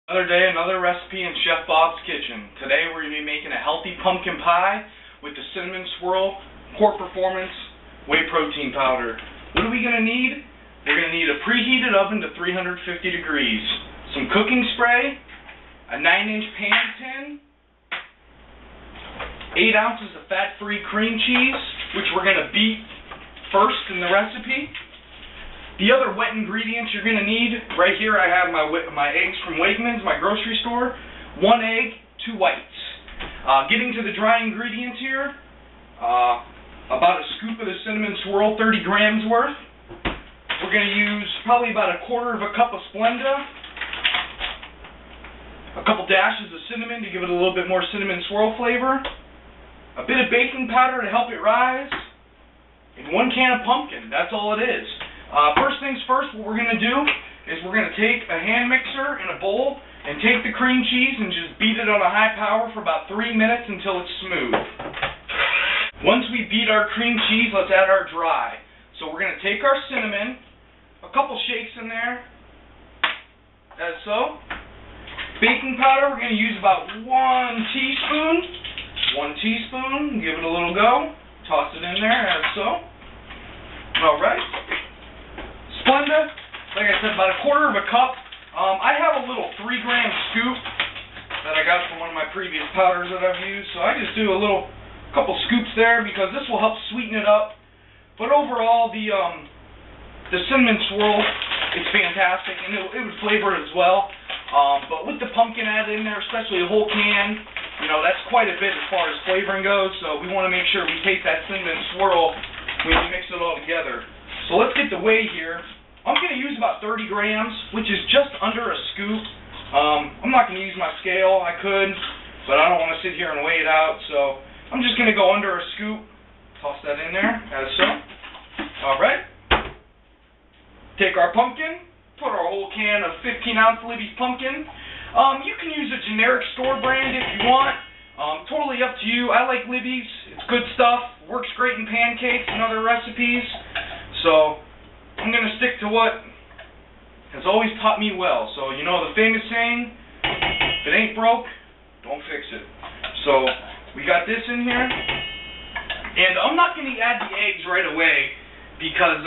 Another day, another recipe in Chef Bob's kitchen. Today we're going to be making a healthy pumpkin pie with the cinnamon swirl, Core Performance, whey protein powder. What are we going to need? We're going to need a preheated oven to 350 degrees, some cooking spray, a 9-inch pan tin, 8 ounces of fat-free cream cheese, which we're going to beat first in the recipe. The other wet ingredients you're going to need, right here I have my eggs from Wegmans, my grocery store. 1 egg, 2 whites. Getting to the dry ingredients here, about a scoop of the cinnamon swirl, 30 grams worth. We're going to use probably about a quarter of a cup of Splenda. A couple dashes of cinnamon to give it a little bit more cinnamon swirl flavor. A bit of baking powder to help it rise. And 1 can of pumpkin, that's all it is. First things first, what we're going to do is we're going to take a hand mixer in a bowl and take the cream cheese and just beat it on a high power for about 3 minutes until it's smooth. Once we beat our cream cheese, let's add our dry. So we're going to take our cinnamon, a couple shakes in there, as so. Baking powder, we're going to use about 1 teaspoon. 1 teaspoon, give it a little go. Toss it in there, as so. Alright. Splenda, like I said, about a quarter of a cup. I have a little 3-gram scoop that I got from one of my previous powders that I've used, so I just do a couple scoops there because this will help sweeten it up. But overall, the cinnamon swirl is fantastic, and it would flavor it as well. But with the pumpkin added in there, especially a whole can, you know, that's quite a bit as far as flavoring goes. So we want to make sure we taste that cinnamon swirl when we mix it all together. So let's get the whey here. I'm going to use about 30 grams, which is just under a scoop. I'm not going to use my scale. I could, but I don't want to sit here and weigh it out. So I'm just going to go under a scoop. Toss that in there, as so. Alright. Take our pumpkin. Put our whole can of 15-ounce LIbby's pumpkin. You can use a generic store brand if you want. Totally up to you. I like LIbby's. It's good stuff. Works great in pancakes and other recipes. So I'm going to stick to what has always taught me well. So, you know the famous saying, if it ain't broke, don't fix it. So we got this in here. And I'm not going to add the eggs right away because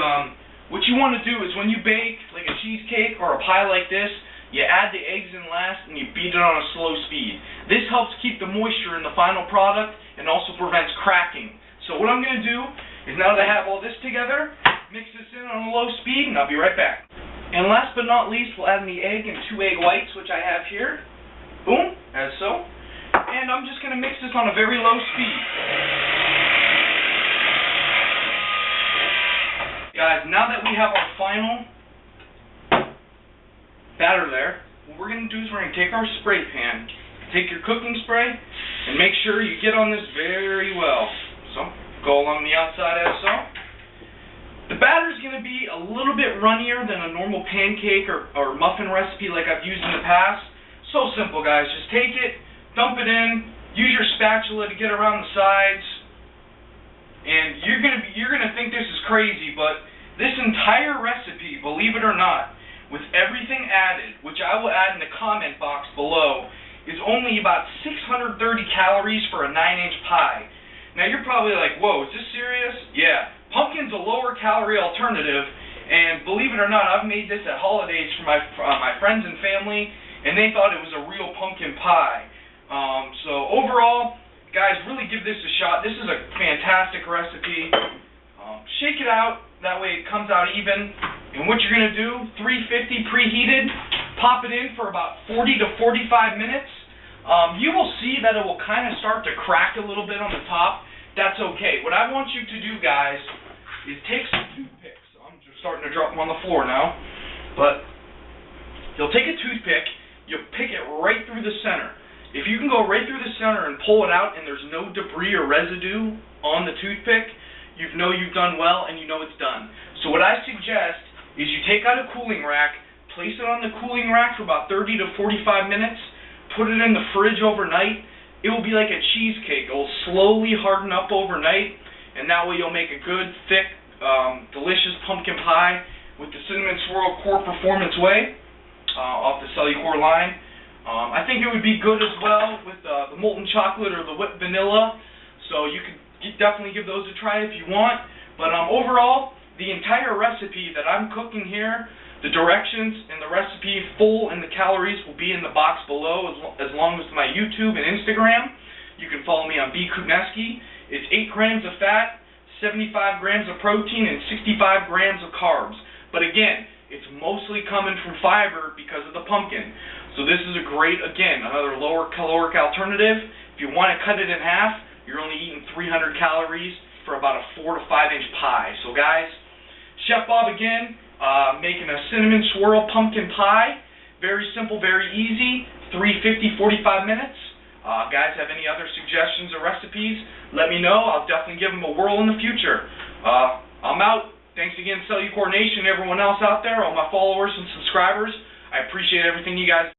what you want to do is when you bake like a cheesecake or a pie like this, you add the eggs in last and you beat it on a slow speed. This helps keep the moisture in the final product and also prevents cracking. So what I'm going to do is, now that I have all this together, mix this in on a low speed and I'll be right back. And last but not least, we'll add in the egg and 2 egg whites, which I have here. Boom, as so. And I'm just going to mix this on a very low speed. Guys, now that we have our final batter there, what we're going to do is we're going to take our spray pan, take your cooking spray, and make sure you get on this very well. So, go along the outside as so. The batter is going to be a little bit runnier than a normal pancake or muffin recipe like I've used in the past. So simple, guys. Just take it, dump it in, use your spatula to get around the sides, and you're gonna think this is crazy, but this entire recipe, believe it or not, with everything added, which I will add in the comment box below, is only about 630 calories for a 9-inch pie. Now you're probably like, whoa, is this serious? Yeah. Pumpkin's a lower calorie alternative, and believe it or not, I've made this at holidays for my friends and family, and they thought it was a real pumpkin pie. So overall, guys, really give this a shot. This is a fantastic recipe. Shake it out, that way it comes out even. And what you're going to do, 350 preheated, pop it in for about 40 to 45 minutes. You will see that it will kind of start to crack a little bit on the top. That's okay. What I want you to do, guys, is take some toothpicks. I'm just starting to drop them on the floor now. But you'll take a toothpick, you'll pick it right through the center. If you can go right through the center and pull it out and there's no debris or residue on the toothpick, you know you've done well and you know it's done. So what I suggest is you take out a cooling rack, place it on the cooling rack for about 30 to 45 minutes, put it in the fridge overnight. It will be like a cheesecake. It will slowly harden up overnight, and that way you'll make a good, thick, delicious pumpkin pie with the cinnamon swirl Core Performance whey off the Cellucor line. I think it would be good as well with the molten chocolate or the whipped vanilla, so you could definitely give those a try if you want. But overall, the entire recipe that I'm cooking here, the directions and the recipe full and the calories will be in the box below, as long as my YouTube and Instagram. You can follow me on Bkupniewski. It's 8 grams of fat, 75 grams of protein, and 65 grams of carbs. But again, it's mostly coming from fiber because of the pumpkin. So this is a great, again, another lower caloric alternative. If you want to cut it in half, you're only eating 300 calories for about a 4 to 5 inch pie. So guys, Chef Bob again, making a cinnamon swirl pumpkin pie. Very simple, very easy, 350, 45 minutes. Guys, have any other suggestions or recipes? Let me know. I'll definitely give them a whirl in the future. I'm out. Thanks again, Cellucor Nation, everyone else out there, all my followers and subscribers. I appreciate everything you guys